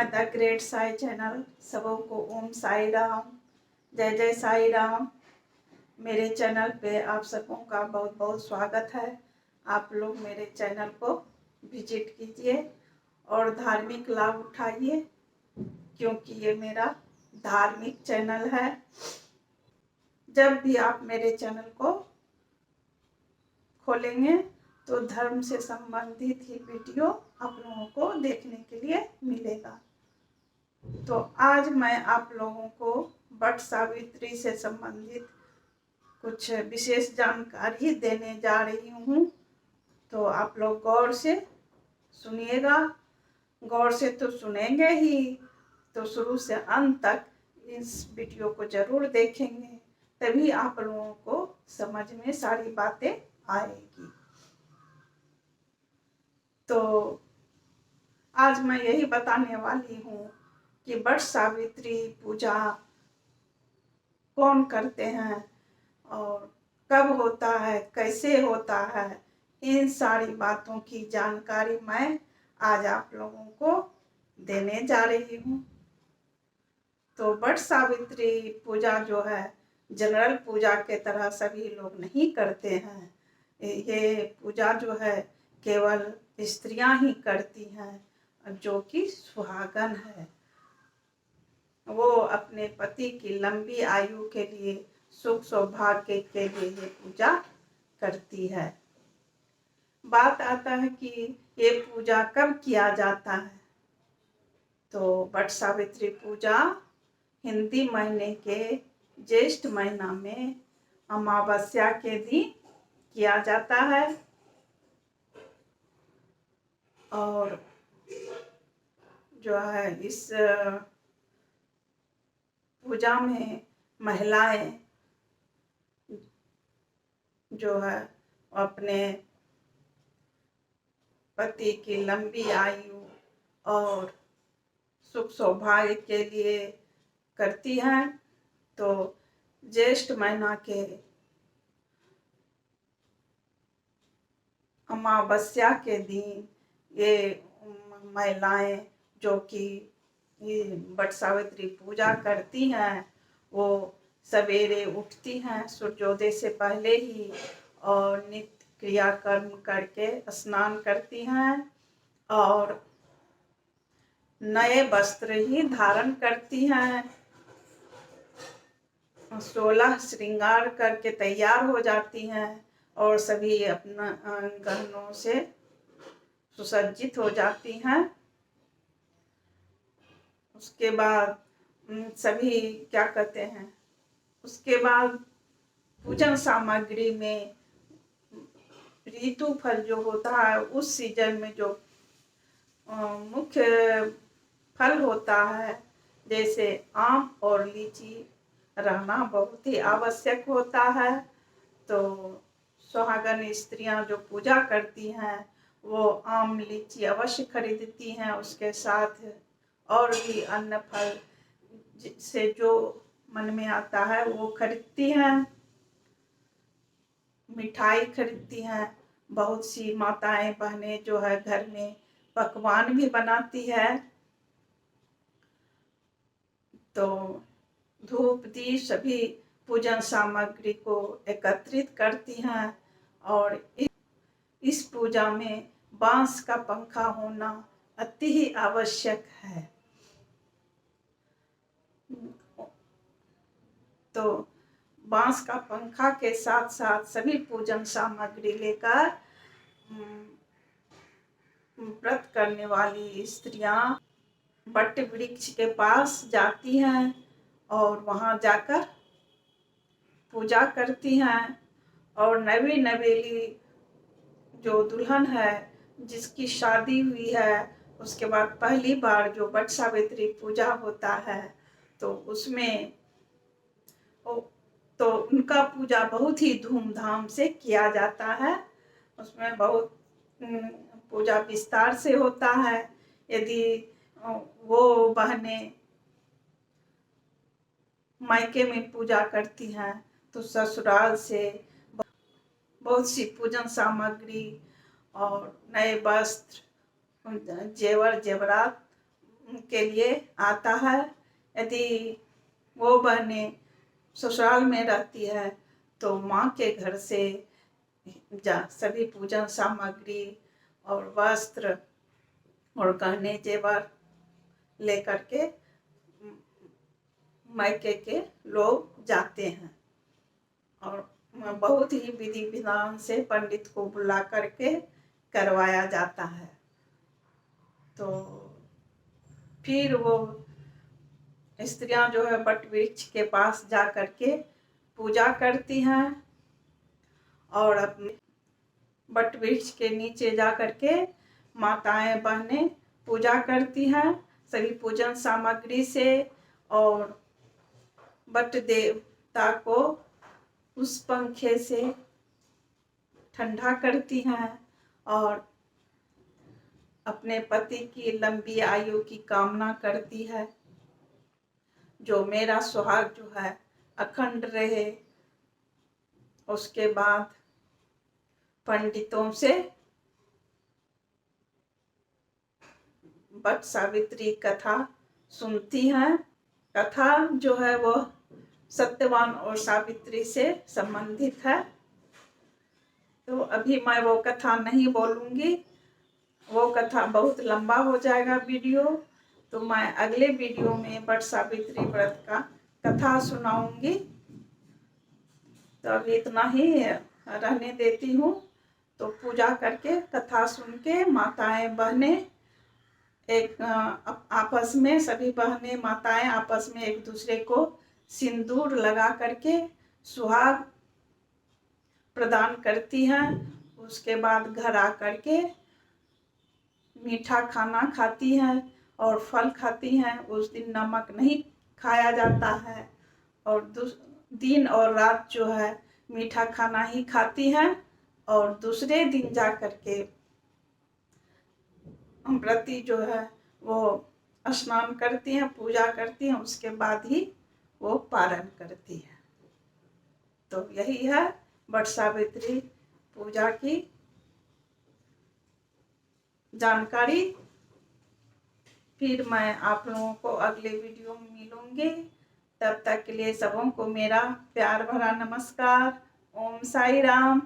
The great Sai channel. सबों को ओम साई राम, जय जय साई राम। मेरे चैनल पे आप सबों का बहुत बहुत स्वागत है। आप लोग मेरे चैनल को विजिट कीजिए और धार्मिक लाभ उठाइए, क्योंकि ये मेरा धार्मिक चैनल है। जब भी आप मेरे चैनल को खोलेंगे तो धर्म से संबंधित ही वीडियो आप लोगों को देखने के लिए मिलेगा। तो आज मैं आप लोगों को वट सावित्री से संबंधित कुछ विशेष जानकारी देने जा रही हूँ। तो आप लोग गौर से सुनिएगा। गौर से तो सुनेंगे ही, तो शुरू से अंत तक इस वीडियो को जरूर देखेंगे, तभी आप लोगों को समझ में सारी बातें आएगी। तो आज मैं यही बताने वाली हूँ कि वट सावित्री पूजा कौन करते हैं और कब होता है, कैसे होता है। इन सारी बातों की जानकारी मैं आज आप लोगों को देने जा रही हूँ। तो वट सावित्री पूजा जो है जनरल पूजा के तरह सभी लोग नहीं करते हैं। ये पूजा जो है केवल स्त्रियां ही करती हैं, जो कि सुहागन है। वो अपने पति की लंबी आयु के लिए, सुख सौभाग्य के लिए ये पूजा करती है। बात आता है कि ये पूजा कब किया जाता है। तो वट सावित्री पूजा हिंदी महीने के ज्येष्ठ महीना में अमावस्या के दिन किया जाता है। और जो है इस पूजा में महिलाएं जो है अपने पति की लंबी आयु और सुख सौभाग्य के लिए करती हैं। तो ज्येष्ठ महीना के अमावस्या के दिन ये महिलाएं जो कि वट सावित्री पूजा करती हैं, वो सवेरे उठती हैं सूर्योदय से पहले ही और नित्य क्रियाकर्म करके स्नान करती हैं और नए वस्त्र ही धारण करती हैं। 16 श्रृंगार करके तैयार हो जाती हैं और सभी अपना गहनों से सुसज्जित हो जाती हैं। उसके बाद सभी क्या कहते हैं, उसके बाद पूजन सामग्री में ऋतु फल जो होता है, उस सीजन में जो मुख्य फल होता है, जैसे आम और लीची रहना बहुत ही आवश्यक होता है। तो सुहागन स्त्रियां जो पूजा करती हैं वो आम लीची अवश्य खरीदती हैं। उसके साथ और भी अन्य फल से जो मन में आता है वो खरीदती हैं। मिठाई खरीदती हैं। बहुत सी माताएं बहनें जो है घर में पकवान भी बनाती है। तो धूप दीप सभी पूजन सामग्री को एकत्रित करती हैं। और इस पूजा में बांस का पंखा होना अति ही आवश्यक है। तो बांस का पंखा के साथ साथ सभी पूजन सामग्री लेकर व्रत करने वाली स्त्रियां वट वृक्ष के पास जाती हैं और वहां जाकर पूजा करती हैं। और नवी नवेली जो दुल्हन है, जिसकी शादी हुई है, उसके बाद पहली बार जो वट सावित्री पूजा होता है, तो उसमें तो उनका पूजा बहुत ही धूमधाम से किया जाता है। उसमें बहुत पूजा विस्तार से होता है। यदि वो बहनें मायके में पूजा करती हैं तो ससुराल से बहुत सी पूजन सामग्री और नए वस्त्र, जेवर जेवरात के लिए आता है। यदि वो बहनें ससुराल में रहती है तो माँ के घर से सभी पूजन सामग्री और वस्त्र और गहने जेवर लेकर के मायके के लोग जाते हैं और बहुत ही विधि विधान से पंडित को बुला करके करवाया जाता है। तो फिर वो स्त्रियां जो है वट वृक्ष के पास जा करके पूजा करती हैं और अपने वट वृक्ष के नीचे जा करके माताएं बहनें पूजा करती हैं सभी पूजन सामग्री से और वट देवता को उस पंखे से ठंडा करती हैं और अपने पति की लंबी आयु की कामना करती है। जो मेरा सुहाग जो है अखंड रहे। उसके बाद पंडितों से वट सावित्री कथा सुनती हैं। कथा जो है वो सत्यवान और सावित्री से संबंधित है। तो अभी मैं वो कथा नहीं बोलूँगी, वो कथा बहुत लंबा हो जाएगा वीडियो। तो मैं अगले वीडियो में वट सावित्री व्रत का कथा सुनाऊंगी। तो अभी इतना ही रहने देती हूँ। तो पूजा करके कथा सुन के माताएं बहनें एक आपस में सभी बहनें माताएं आपस में एक दूसरे को सिंदूर लगा करके सुहाग प्रदान करती हैं। उसके बाद घर आ करके मीठा खाना खाती हैं और फल खाती हैं। उस दिन नमक नहीं खाया जाता है और दिन और रात जो है मीठा खाना ही खाती हैं और दूसरे दिन जा करके व्रती जो है वो स्नान करती हैं, पूजा करती हैं, उसके बाद ही वो पारण करती है। तो यही है वट सावित्री पूजा की जानकारी। फिर मैं आप लोगों को अगले वीडियो में मिलूंगी। तब तक के लिए सबों को मेरा प्यार भरा नमस्कार। ओम साई राम।